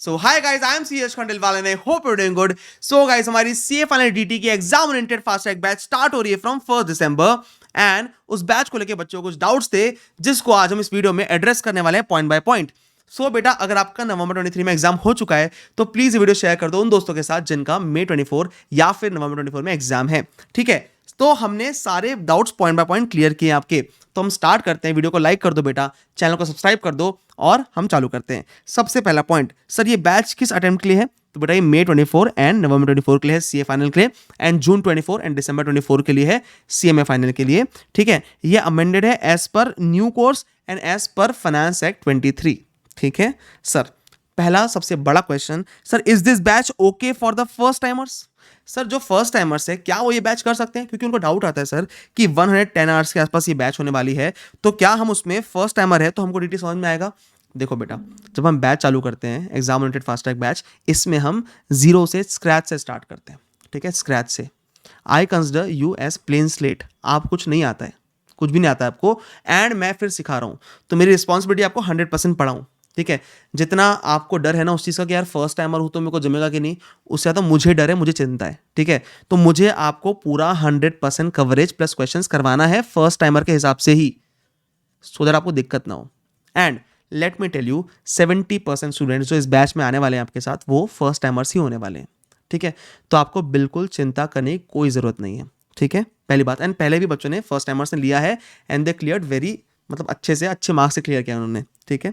So hi guys, I am CS Khandelwal and I hope you are doing good. So guys, हमारी CA final DT की exam oriented fast track batch start हो रही है from 1 दिसंबर and उस batch को लेके बच्चों को कुछ डाउट्स थे जिसको आज हम इस वीडियो में एड्रेस करने वाले हैं पॉइंट बाय पॉइंट। सो बेटा, अगर आपका नवंबर 23 में एग्जाम हो चुका है तो प्लीज ये वीडियो शेयर कर दो उन दोस्तों के साथ जिनका मई 24 या फिर नवंबर 24 में एग्जाम है। ठीक है, तो हमने सारे doubts point by point clear किए आपके। तो हम स्टार्ट करते हैं। वीडियो को लाइक कर दो बेटा, चैनल को सब्सक्राइब कर दो और हम चालू करते हैं। सबसे पहला पॉइंट, सर ये बैच किस अटेम्प्ट के लिए है? तो बेटा ये मई 24 एंड नवंबर 24 के लिए है सीए फाइनल के लिए, एंड जून 24 एंड दिसंबर 24 के लिए है सीएमए फाइनल के लिए। ठीक है, ये अमेंडेड है as per new course and as per finance act 23। ठीक है सर, पहला सबसे बड़ा question, sir is this batch okay for the first timers? Sir जो फर्स्ट टाइमर्स है क्या वो ये बैच कर सकते हैं? क्योंकि उनको डाउट आता है सर कि 110 आवर्स के आसपास ये बैच होने वाली है, तो क्या हम उसमें फर्स्ट टाइमर है तो हमको डीटी समझ में आएगा? देखो बेटा, जब हम बैच चालू करते हैं exam oriented fast track batch, इसमें हम जीरो से स्क्रैच से स्टार्ट करते हैं। ठीक है, स्क्रैच से। I consider you as plain slate. आप कुछ नहीं आता है, कुछ भी नहीं आता है आपको, एंड मैं फिर सिखा रहा हूँ, तो मेरी रिस्पॉन्सिबिलिटी आपको 100% पढ़ाऊँ। ठीक है, जितना आपको डर है ना उस चीज़ का कि यार फर्स्ट टाइमर हूँ तो मेरे को जमेगा कि नहीं, उससे ज़्यादा मुझे डर है, मुझे चिंता है। ठीक है, तो मुझे आपको पूरा 100% कवरेज प्लस क्वेश्चंस करवाना है फर्स्ट टाइमर के हिसाब से ही, सो दैट आपको दिक्कत ना हो। And let me tell you, 70% students जो इस बैच में आने वाले हैं आपके साथ, वो फर्स्ट टाइमर्स ही होने वाले हैं। ठीक है, तो आपको बिल्कुल चिंता करने की कोई ज़रूरत नहीं है। ठीक है, पहली बात। एंड पहले भी बच्चों ने फर्स्ट टाइमर्स ने लिया है एंड दे क्लियर्ड वेरी, मतलब अच्छे से अच्छे मार्क्स से क्लियर किया उन्होंने। ठीक है,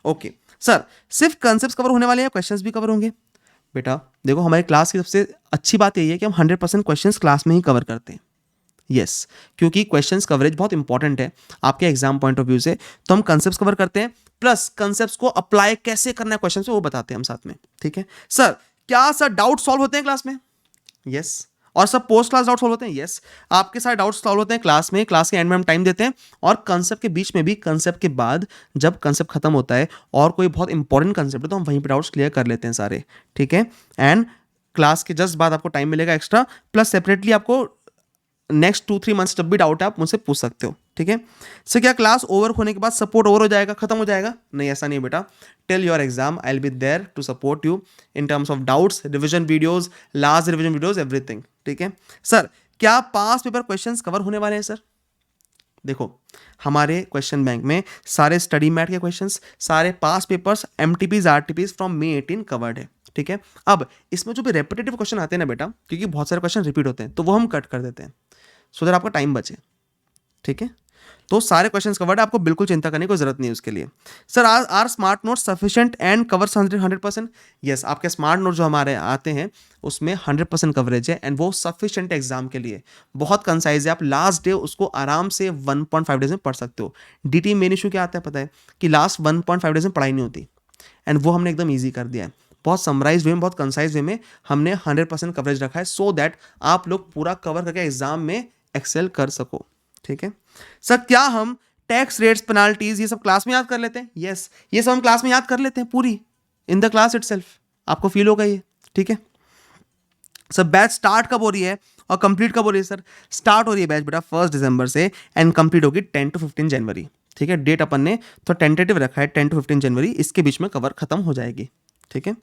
ओके सर, सिर्फ कॉन्सेप्ट्स कवर होने वाले हैं, क्वेश्चंस भी कवर होंगे? बेटा देखो, हमारी क्लास की सबसे अच्छी बात यही है कि हम 100% क्वेश्चंस क्लास में ही कवर करते हैं। यस, क्योंकि क्वेश्चंस कवरेज बहुत इंपॉर्टेंट है आपके एग्जाम पॉइंट ऑफ व्यू से, तो हम कॉन्सेप्ट्स कवर करते हैं, प्लस कॉन्सेप्ट्स को अप्लाई कैसे करना है क्वेश्चन से वो बताते हैं हम साथ में। ठीक है सर, क्या सर डाउट सॉल्व होते हैं क्लास में? यस। और सब पोस्ट क्लास डाउट सॉल्व होते हैं? यस। आपके सारे डाउट्स सॉल्व होते हैं क्लास में, क्लास के एंड में हम टाइम देते हैं, और कंसेप्ट के बीच में भी, कंसेप्ट के बाद जब कंसेप्ट खत्म होता है और कोई बहुत इंपॉर्टेंट कंसेप्ट है तो हम वहीं पे डाउट्स क्लियर कर लेते हैं सारे। ठीक है, एंड क्लास के जस्ट बाद आपको टाइम मिलेगा एक्स्ट्रा, प्लस सेपरेटली आपको नेक्स्ट 2-3 मंथ्स जब भी डाउट है आप मुझसे पूछ सकते हो। ठीक है सर, क्या क्लास ओवर होने के बाद सपोर्ट ओवर हो जाएगा, खत्म हो जाएगा? नहीं, ऐसा नहीं बेटा। Till your exam I will be there to support you in terms of doubts, revision videos, last revision videos, everything. ठीक है सर, क्या पास पेपर क्वेश्चंस कवर होने वाले हैं? सर देखो, हमारे क्वेश्चन बैंक में सारे स्टडी मैट के क्वेश्चंस, सारे past papers, MTPs, RTPs from May 18 covered है। ठीक है, अब इसमें जो भी रेपिटेटिव क्वेश्चन आते हैं ना बेटा, क्योंकि बहुत सारे क्वेश्चन रिपीट होते हैं, तो वो हम कट कर देते हैं सो दैट आपका टाइम बचे। ठीक है, तो सारे क्वेश्चंस कवर्ड है, आपको बिल्कुल चिंता करने की जरूरत नहीं है उसके लिए। Sir are smart note sufficient and cover 100%? Yes, आपके स्मार्ट नोट जो हमारे आते हैं उसमें 100% कवरेज है एंड वो सफिशिएंट एग्जाम के लिए, बहुत कंसाइज है। आप लास्ट डे उसको आराम से 1.5 डेज में पढ़ सकते हो। डीटी मेन इशू क्या आता है पता है? कि लास्ट 1.5 डेज में पढ़ाई नहीं होती, एंड वो हमने एकदम ईजी कर दिया है। बहुत समराइज वे में, बहुत कंसाइज वे में हमने 100% कवरेज रखा है, सो दैट आप लोग पूरा कवर करके एग्जाम में एक्सेल कर सको। ठीक है सर, क्या हम टैक्स रेट्स, पेनाल्टीज ये सब क्लास में याद कर लेते हैं? यस, ये सब हम क्लास में याद कर लेते हैं पूरी, इन द क्लास इटसेल्फ। आपको फील होगा ये? ठीक है सर, बैच स्टार्ट कब हो रही है और कंप्लीट कब हो रही है? सर स्टार्ट हो रही है बैच बेटा 1 दिसंबर से एंड कंप्लीट होगी 10 to 15 जनवरी। ठीक है, डेट अपन ने तो टेंटेटिव रखा है 10 to 15 जनवरी, इसके बीच में कवर खत्म हो जाएगी। ठीक है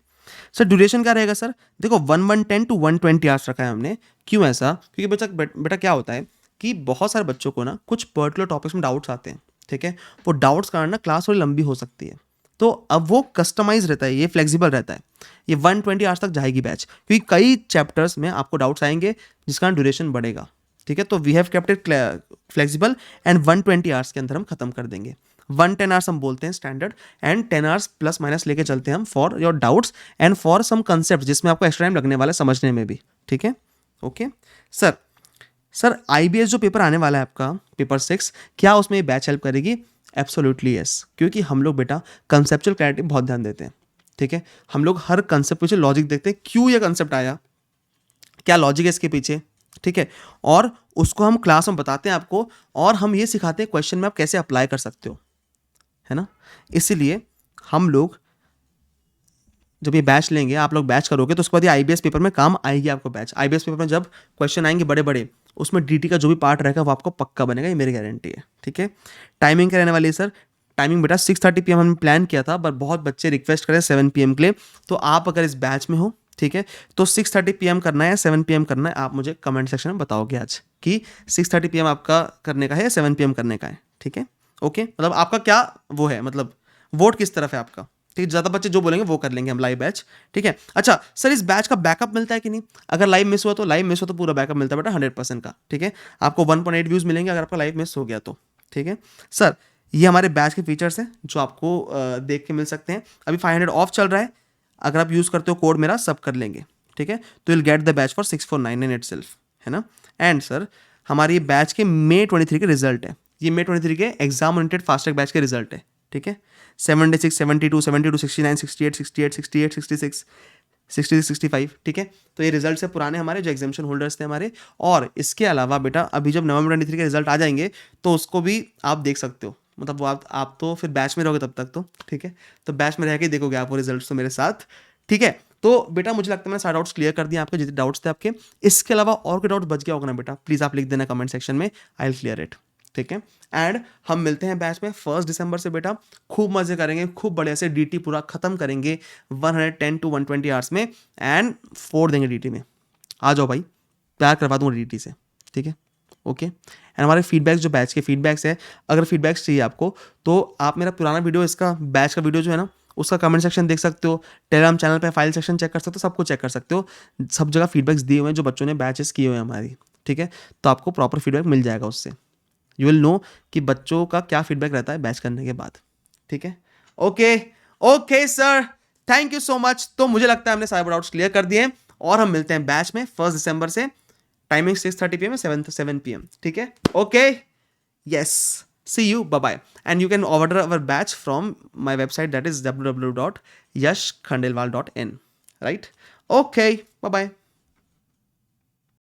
सर, ड्यूरेशन क्या रहेगा? सर देखो 110 to 120 आवर्स रखा है हमने। क्यों ऐसा? क्योंकि बेटा क्या होता है कि बहुत सारे बच्चों को ना कुछ पर्टिकुलर टॉपिक्स में डाउट्स आते हैं। ठीक है, वो डाउट्स कारण ना क्लास थोड़ी लंबी हो सकती है, तो अब वो कस्टमाइज रहता है, ये फ्लेक्सिबल रहता है, ये 120 आवर्स तक जाएगी बैच, क्योंकि कई चैप्टर्स में आपको डाउट्स आएंगे जिसका ड्यूरेशन बढ़ेगा। ठीक है, तो we have kept it flexible and 120 hours के अंदर हम खत्म कर देंगे। 110 आवर्स हम बोलते हैं standard, and 10 hours plus minus लेके चलते हैं हम for your doubts and for some concept जिसमें आपको एक्स्ट्रा टाइम लगने वाला है समझने में भी। ठीक है ओके सर आईबीएस जो पेपर आने वाला है आपका, पेपर 6, क्या उसमें ये बैच हेल्प करेगी? एब्सोल्युटली यस, क्योंकि हम लोग बेटा कंसेप्चुअल क्लैरिटी बहुत ध्यान देते हैं। ठीक है, हम लोग हर कंसेप्ट पीछे लॉजिक देखते हैं, क्यों ये कंसेप्ट आया, क्या लॉजिक है इसके पीछे। ठीक है, और उसको हम क्लास में बताते हैं आपको, और हम ये सिखाते हैं क्वेश्चन में आप कैसे अप्लाई कर सकते हो, है ना। इसीलिए हम लोग जब ये बैच लेंगे, आप लोग बैच करोगे तो उसके बाद ये आईबीएस पेपर में काम आएगी आपको बैच। आईबीएस पेपर में जब क्वेश्चन आएंगे बड़े बड़े, उसमें डीटी का जो भी पार्ट रहेगा वो आपको पक्का बनेगा, ये मेरी गारंटी है। ठीक है, टाइमिंग क्या रहने वाली है? सर टाइमिंग बेटा 6:30 PM हमने प्लान किया था, पर बहुत बच्चे रिक्वेस्ट करें 7 PM के लिए। तो आप अगर इस बैच में हो, ठीक है, तो 6:30 PM करना है या 7 PM करना है, आप मुझे कमेंट सेक्शन में बताओगे आज कि 6:30 PM आपका करने का है या 7 PM करने का है, ठीक है। ओके, मतलब आपका क्या वो है, मतलब वोट किस तरफ है आपका, ठीक है। ज़्यादा बच्चे जो बोलेंगे वो कर लेंगे हम लाइव बैच, ठीक है। अच्छा सर, इस बैच का बैकअप मिलता है कि नहीं? अगर लाइव मिस हुआ तो पूरा बैकअप मिलता है बेटा 100% का, ठीक है। आपको 1.8 व्यूज़ मिलेंगे अगर आपका लाइव मिस हो गया तो, ठीक है। सर ये हमारे बैच के फीचर्स हैं जो आपको देख के मिल सकते हैं। अभी 500 ऑफ चल रहा है, अगर आप यूज़ करते हो कोड मेरा सब कर लेंगे, ठीक है। तो will get the batch for 6499 itself, है ना। एंड सर हमारे ये बैच के May 23 के रिजल्ट है, ये May 23 के exam oriented fast track batch के रिजल्ट है, ठीक है। 76, 72, 72, 69, 68, 68, 68, 66, 66, 65, ठीक है। तो ये रिजल्ट से पुराने हमारे जो एग्जामिशन होल्डर्स थे हमारे। और इसके अलावा बेटा अभी जब नवंबर 23 के रिजल्ट आ जाएंगे तो उसको भी आप देख सकते हो, मतलब वो आप तो फिर बैच में रहोगे तब तक तो, ठीक है। तो बैच में रह के देखोगे आप वो रिजल्ट तो मेरे साथ, ठीक है। तो बेटा मुझे लगता है मैंने सारे डाउट्स क्लियर कर दिए आपके, जितने डाउट्स थे आपके। इसके अलावा और कोई डाउट बच गया होगा ना बेटा, प्लीज़ आप लिख देना कमेंट सेक्शन में, आई विल क्लियर इट, ठीक है। एंड हम मिलते हैं बैच में 1 दिसंबर से बेटा, खूब मजे करेंगे, खूब बढ़िया से डीटी पूरा खत्म करेंगे 110 to 120 आवर्स में, एंड फोड़ देंगे डीटी में। आ जाओ भाई, प्यार करवा दूंगा डीटी से, ठीक है। ओके, एंड हमारे फीडबैक्स जो बैच के फीडबैक्स है, अगर फीडबैक्स चाहिए आपको तो आप मेरा पुराना वीडियो, इसका बैच का वीडियो जो है ना, उसका कमेंट सेक्शन देख सकते हो, टेलीग्राम चैनल पे फाइल सेक्शन चेक कर सकते हो, सब कुछ चेक कर सकते हो। सब जगह फीडबैक्स दिए हुए हैं जो बच्चों ने बैचेस किए हुए हैं हमारी, ठीक है। तो आपको प्रॉपर फीडबैक मिल जाएगा उससे, यू विल नो कि बच्चों का क्या फीडबैक रहता है बैच करने के बाद, ठीक है। Okay okay sir, thank you so much. तो मुझे लगता है हमने सारे डाउट्स क्लियर कर दिए और हम मिलते हैं बैच में 1 दिसंबर से, टाइमिंग 6:30 PM 7 PM, ठीक है। Okay, yes, see you, bye bye. And you can order our batch from my website, that is www.yashkhandelwal.in, right? Okay, bye bye.